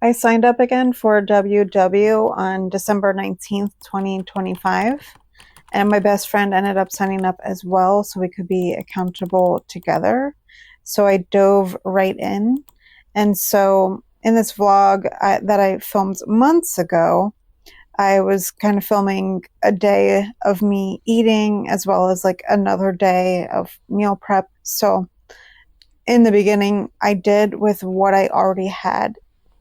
I signed up again for WW on December 19th, 2025, and my best friend ended up signing up as well so we could be accountable together. So I dove right in. And so in this vlog that I filmed months ago, I was kind of filming a day of me eating as well as like another day of meal prep. So in the beginning, I did with what I already had.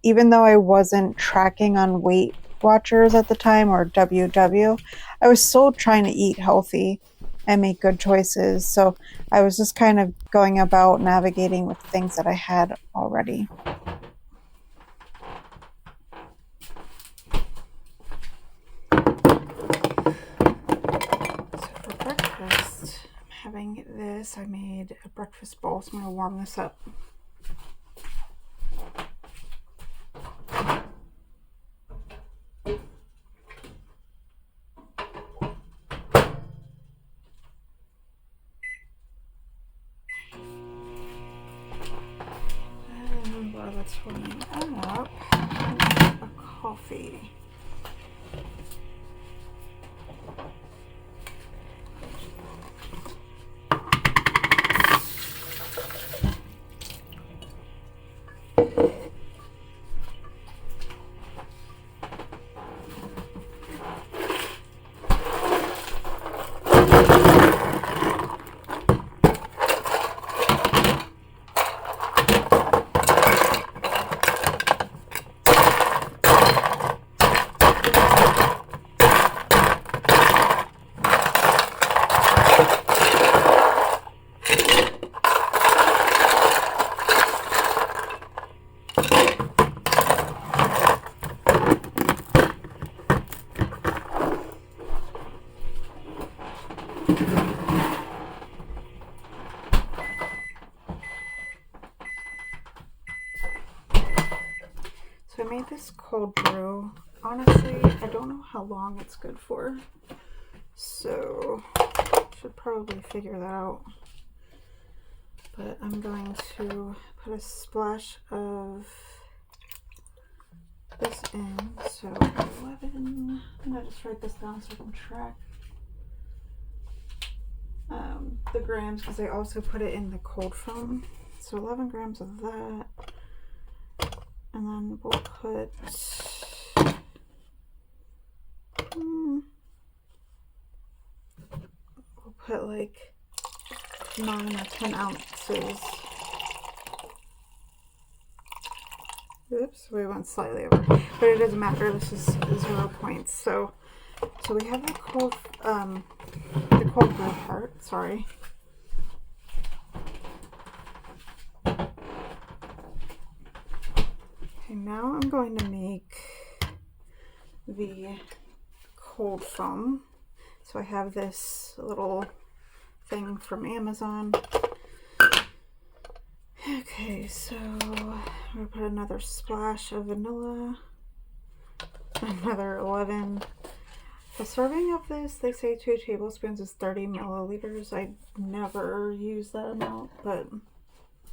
Even though I wasn't tracking on Weight Watchers at the time or WW, I was still trying to eat healthy and make good choices. So I was just kind of going about navigating with things that I had already. So for breakfast, I'm having this. I made a breakfast bowl, so I'm going to warm this up. And while that's warming up, I'm going to have a coffee. So I made this cold brew. Honestly, I don't know how long it's good for, so should probably figure that out. But I'm going to put a splash of this in. So 11. I'm gonna just write this down so I can track the grams because I also put it in the cold foam. So 11 grams of that. And then we'll put like 9 or 10 ounces. Oops, we went slightly over, but it doesn't matter. This is 0 points. So we have the cold brew part. Sorry. Okay, now I'm going to make the cold foam. So I have this little thing from Amazon. Okay, so I'm gonna put another splash of vanilla, another 11. A serving of this, they say 2 tablespoons is 30 milliliters. I never use that amount, but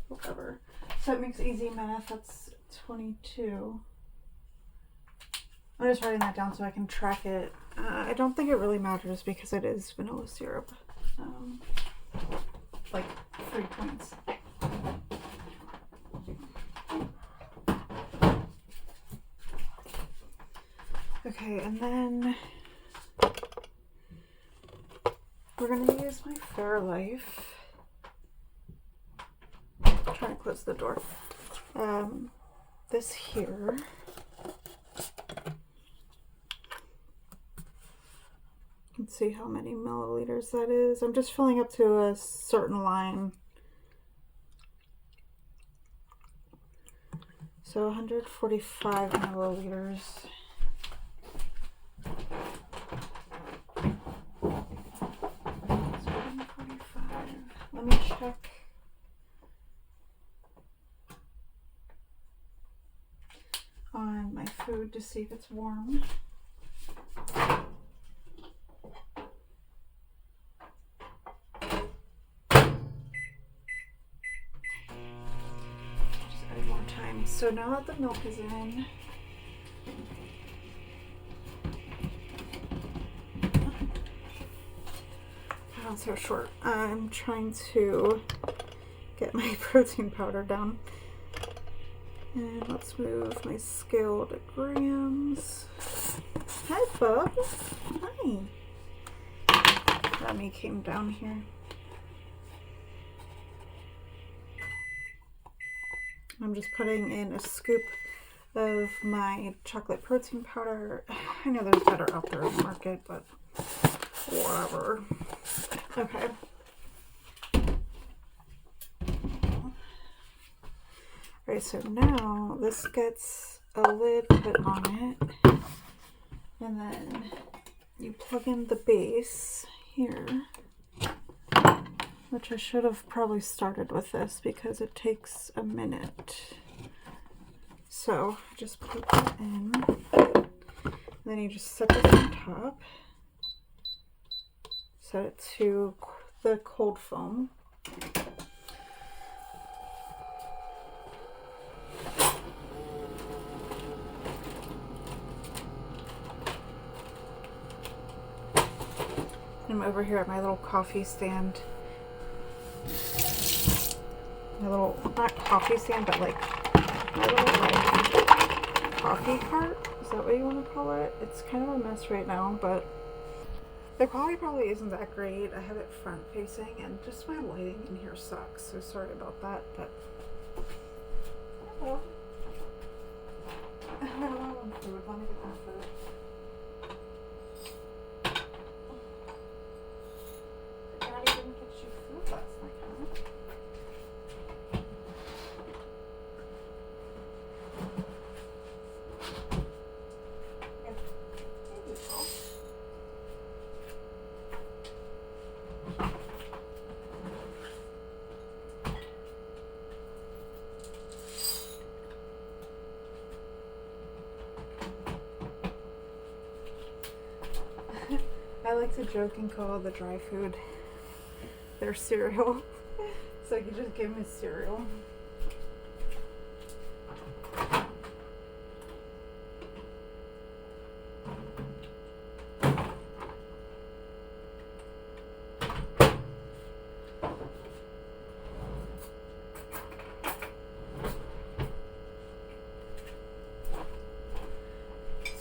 whatever. So it makes easy math. That's 22. I'm just writing that down so I can track it. I don't think it really matters because it is vanilla syrup. Like 3 points. Okay, and then we're gonna use my Fairlife. I'm trying to close the door. This here. Let's see how many milliliters that is. I'm just filling up to a certain line. So 145 milliliters. Let me check on my food to see if it's warm. So now that the milk is in, Oh, so short. I'm trying to get my protein powder down. And let's move my scale to grams. Hi, Bub. Hi. Remy came down here. I'm just putting in a scoop of my chocolate protein powder. I know there's better out there in the market, but whatever. Okay. Alright, so now this gets a lid put on it, and then you plug in the base here, which I should have probably started with this because it takes a minute. So just put that in, then you just set this on top, set it to the cold foam. I'm over here at my little coffee stand. My little, not coffee stand, but like my little like coffee cart. Is that what you want to call it? It's kind of a mess right now, but the quality probably isn't that great. I have it front facing and just my lighting in here sucks. So sorry about that, but hello. I want food. Let me get my food. Daddy didn't get you food last night, huh? Yeah. There you go. I like to joke and call the dry food their cereal. So you just give me cereal.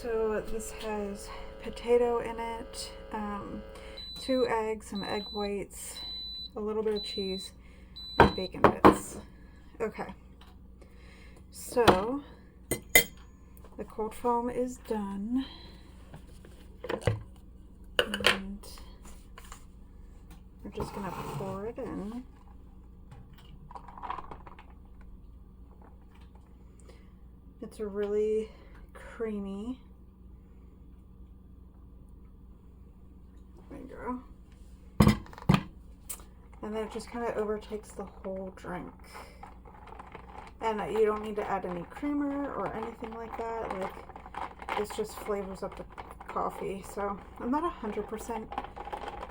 So this has potato in it, 2 eggs, some egg whites, a little bit of cheese, and bacon bits. Okay, so the cold foam is done, and we're just gonna pour it in. It's a really creamy. There you go. And then it just kind of overtakes the whole drink. And you don't need to add any creamer or anything like that. Like, it just flavors up the coffee. So I'm not 100%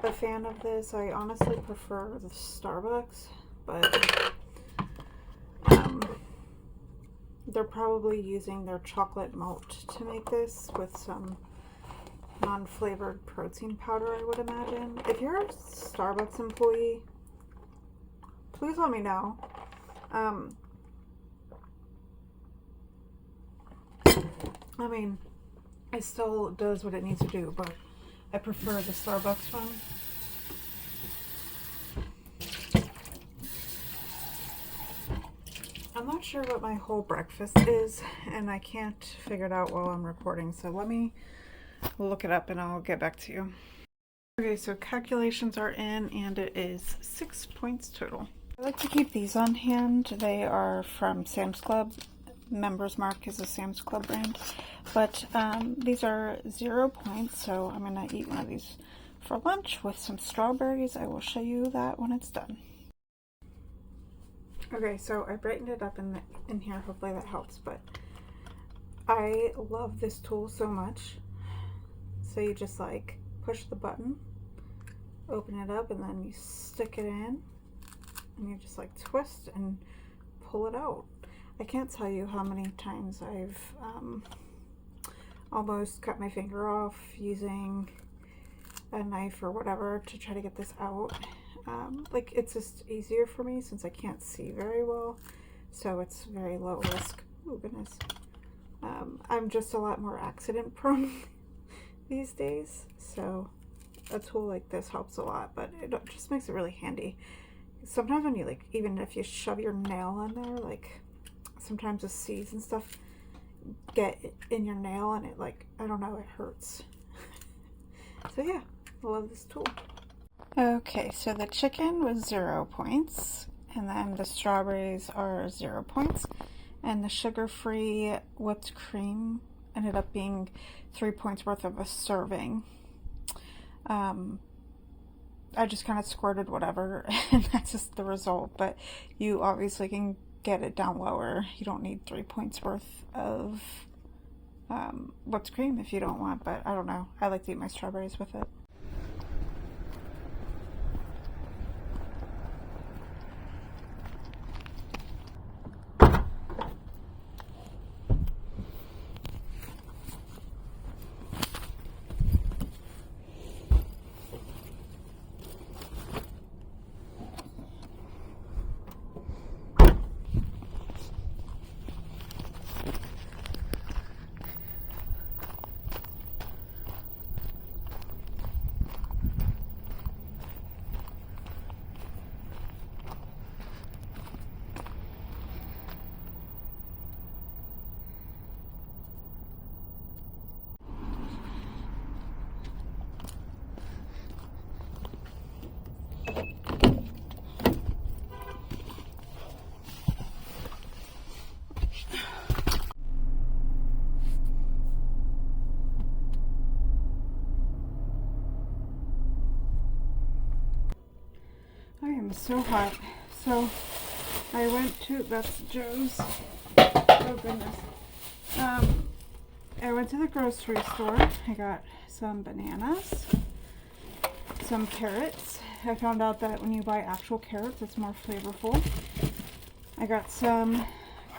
a fan of this. I honestly prefer the Starbucks, but they're probably using their chocolate malt to make this with some non-flavored protein powder, I would imagine. If you're a Starbucks employee, please let me know. I mean, it still does what it needs to do, but I prefer the Starbucks one. I'm not sure what my whole breakfast is, and I can't figure it out while I'm recording, so let me look it up and I'll get back to you. Okay, so calculations are in, and it is 6 points total. I like to keep these on hand. They are from Sam's Club. Members Mark is a Sam's Club brand, but these are 0 points, so I'm gonna eat one of these for lunch with some strawberries. I will show you that when it's done. Okay, so I brightened it up in here. Hopefully that helps, but I love this tool so much. So you just like push the button, open it up, and then you stick it in, and you just like twist and pull it out. I can't tell you how many times I've almost cut my finger off using a knife or whatever to try to get this out. Like, it's just easier for me since I can't see very well, so it's very low risk. Oh goodness. I'm just a lot more accident prone these days, so a tool like this helps a lot, but it just makes it really handy. Sometimes when you, like, even if you shove your nail in there, like sometimes the seeds and stuff get in your nail and it, like, I don't know, it hurts. So yeah, I love this tool. Okay, so the chicken was 0 points, and then the strawberries are 0 points, and the sugar-free whipped cream ended up being 3 points worth of a serving. I just kind of squirted whatever, and that's just the result, but you obviously can get it down lower. You don't need 3 points worth of whipped cream if you don't want, but I don't know. I like to eat my strawberries with it. I am so hot. So I went to, that's Joe's. Oh goodness. I went to the grocery store. I got some bananas, some carrots. I found out that when you buy actual carrots, it's more flavorful. I got some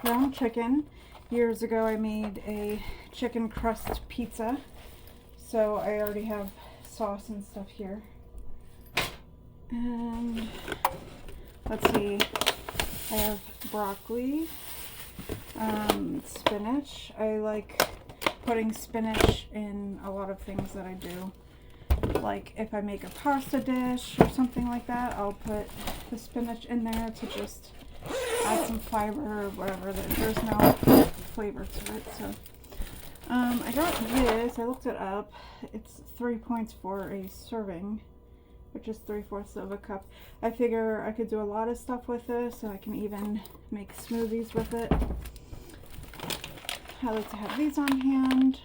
ground chicken. Years ago, I made a chicken crust pizza. So I already have sauce and stuff here. And let's see, I have broccoli, spinach. I like putting spinach in a lot of things that I do. Like if I make a pasta dish or something like that, I'll put the spinach in there to just add some fiber or whatever. There's no flavor to it. So I got this. I looked it up. It's 3 points for a serving, which is 3/4 of a cup. I figure I could do a lot of stuff with this, and I can even make smoothies with it. I like to have these on hand.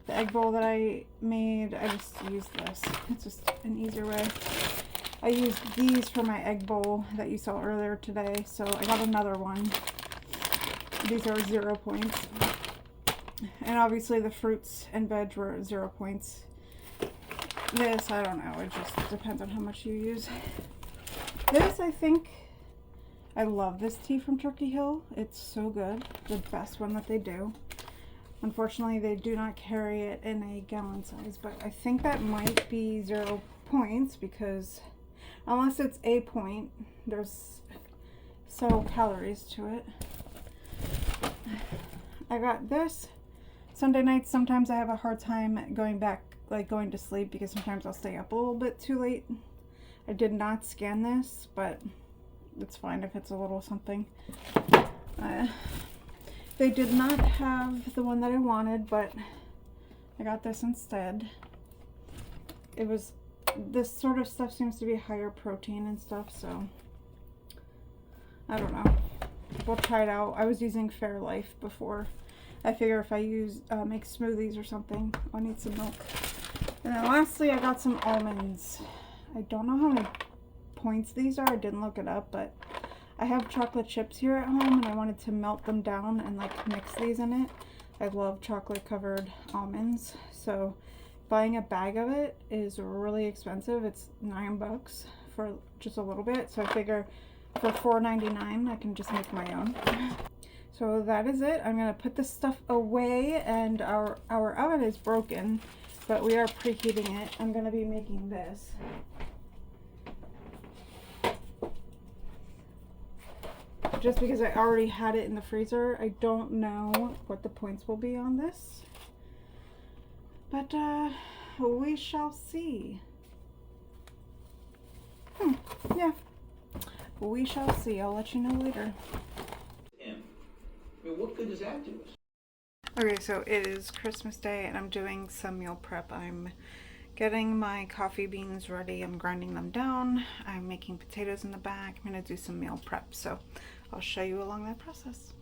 The egg bowl that I made, I just used this. It's just an easier way. I used these for my egg bowl that you saw earlier today, so I got another one. These are 0 points. And obviously the fruits and veg were 0 points. This, I don't know, it just depends on how much you use. This, I think, I love this tea from Turkey Hill. It's so good. The best one that they do. Unfortunately, they do not carry it in a gallon size, but I think that might be 0 points because unless it's a point, there's so calories to it. I got this. Sunday nights, sometimes I have a hard time going to sleep because sometimes I'll stay up a little bit too late. I did not scan this, but it's fine if it's a little something. They did not have the one that I wanted, but I got this instead. This sort of stuff seems to be higher protein and stuff, so I don't know. We'll try it out. I was using Fairlife before. I figure if I make smoothies or something, I'll need some milk. And then lastly, I got some almonds. I don't know how many points these are. I didn't look it up, but I have chocolate chips here at home, and I wanted to melt them down and like mix these in it. I love chocolate covered almonds, so buying a bag of it is really expensive. It's $9 for just a little bit, so I figure for $4.99 I can just make my own. So that is it. I'm gonna put this stuff away, and our oven is broken, but we are preheating it. I'm gonna be making this. Just because I already had it in the freezer, I don't know what the points will be on this. But we shall see. Yeah, we shall see. I'll let you know later. I mean, what good does that do us? Okay, so it is Christmas Day and I'm doing some meal prep. I'm getting my coffee beans ready. I'm grinding them down. I'm making potatoes in the back. I'm gonna do some meal prep. So I'll show you along that process.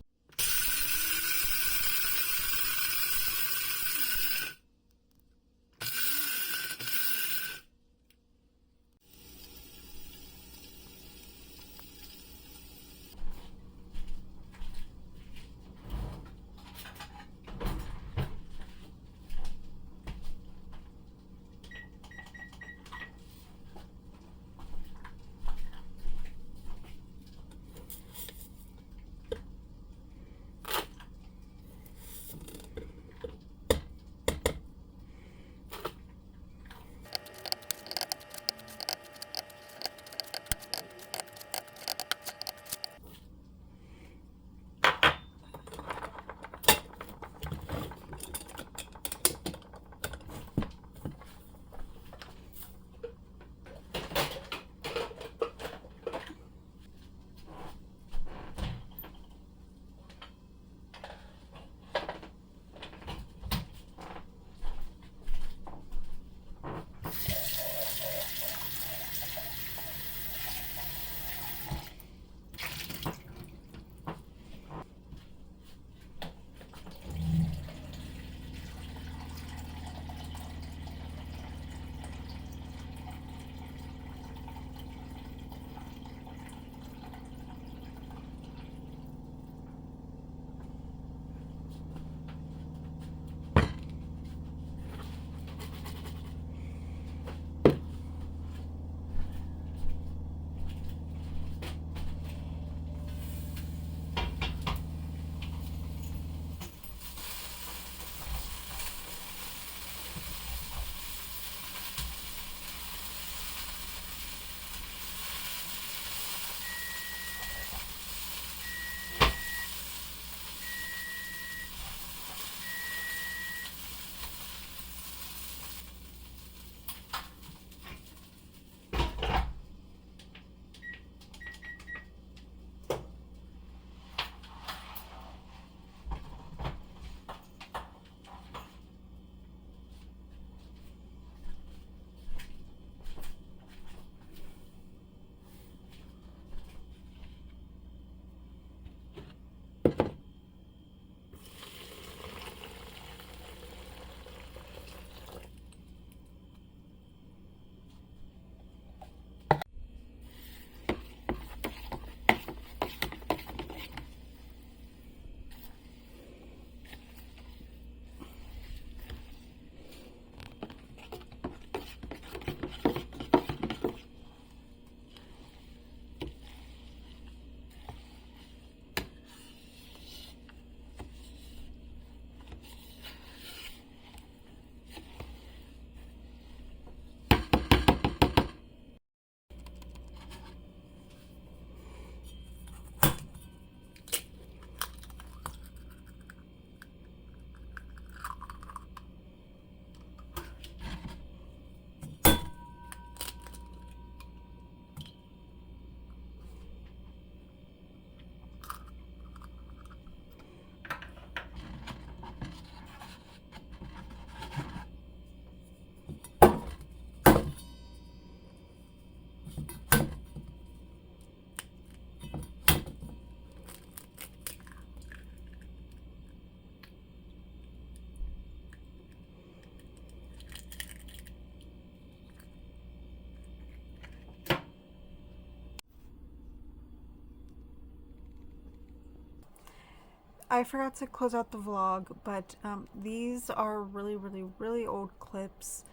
I forgot to close out the vlog, but these are really old clips.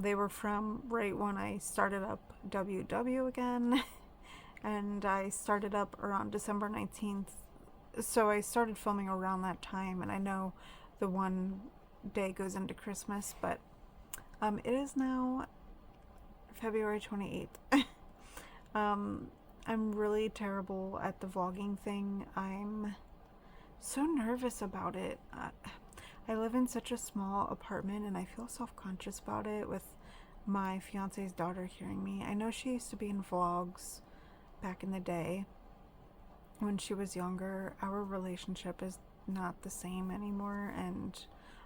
They were from right when I started up WW again, and I started up around December 19th, So I started filming around that time, and I know the one day goes into Christmas, but it is now February 28th. I'm really terrible at the vlogging thing. I'm so nervous about it. I live in such a small apartment and I feel self-conscious about it with my fiance's daughter hearing me. I know she used to be in vlogs back in the day when she was younger. Our relationship is not the same anymore, and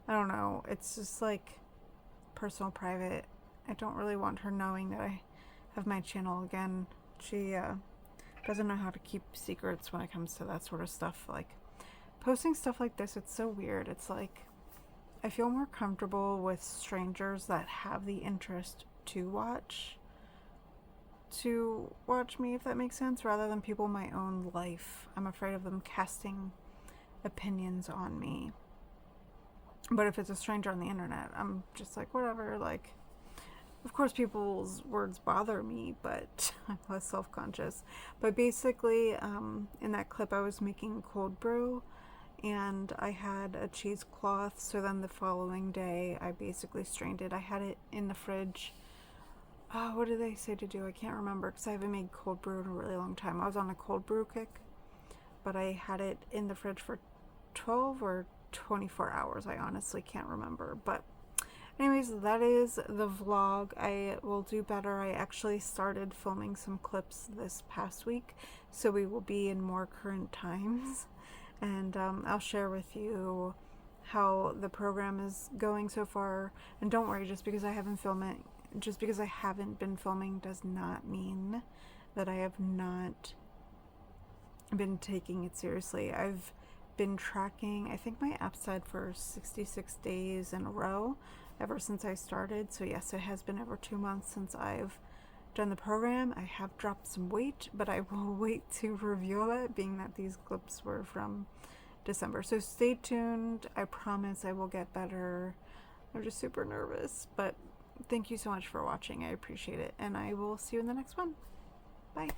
I don't know, it's just like personal, private. I don't really want her knowing that I have my channel again. She doesn't know how to keep secrets when it comes to that sort of stuff. Like posting stuff like this, it's so weird. It's like I feel more comfortable with strangers that have the interest to watch me, if that makes sense, rather than people in my own life. I'm afraid of them casting opinions on me. But if it's a stranger on the internet, I'm just like, whatever. Like, of course people's words bother me, but I'm less self-conscious. But basically, in that clip I was making cold brew and I had a cheesecloth, so then the following day I basically strained it. I had it in the fridge. What did they say to do? I can't remember because I haven't made cold brew in a really long time. I was on a cold brew kick, but I had it in the fridge for 12 or 24 hours. I honestly can't remember. But anyways, that is the vlog. I will do better. I actually started filming some clips this past week, so we will be in more current times. And I'll share with you how the program is going so far. And don't worry, just because I haven't been filming does not mean that I have not been taking it seriously. I've been tracking, I think my app said for 66 days in a row ever since I started. So yes, it has been over 2 months since I've done the program. I have dropped some weight, but I will wait to reveal it, being that these clips were from December. So stay tuned. I promise I will get better. I'm just super nervous, but thank you so much for watching. I appreciate it, and I will see you in the next one. Bye.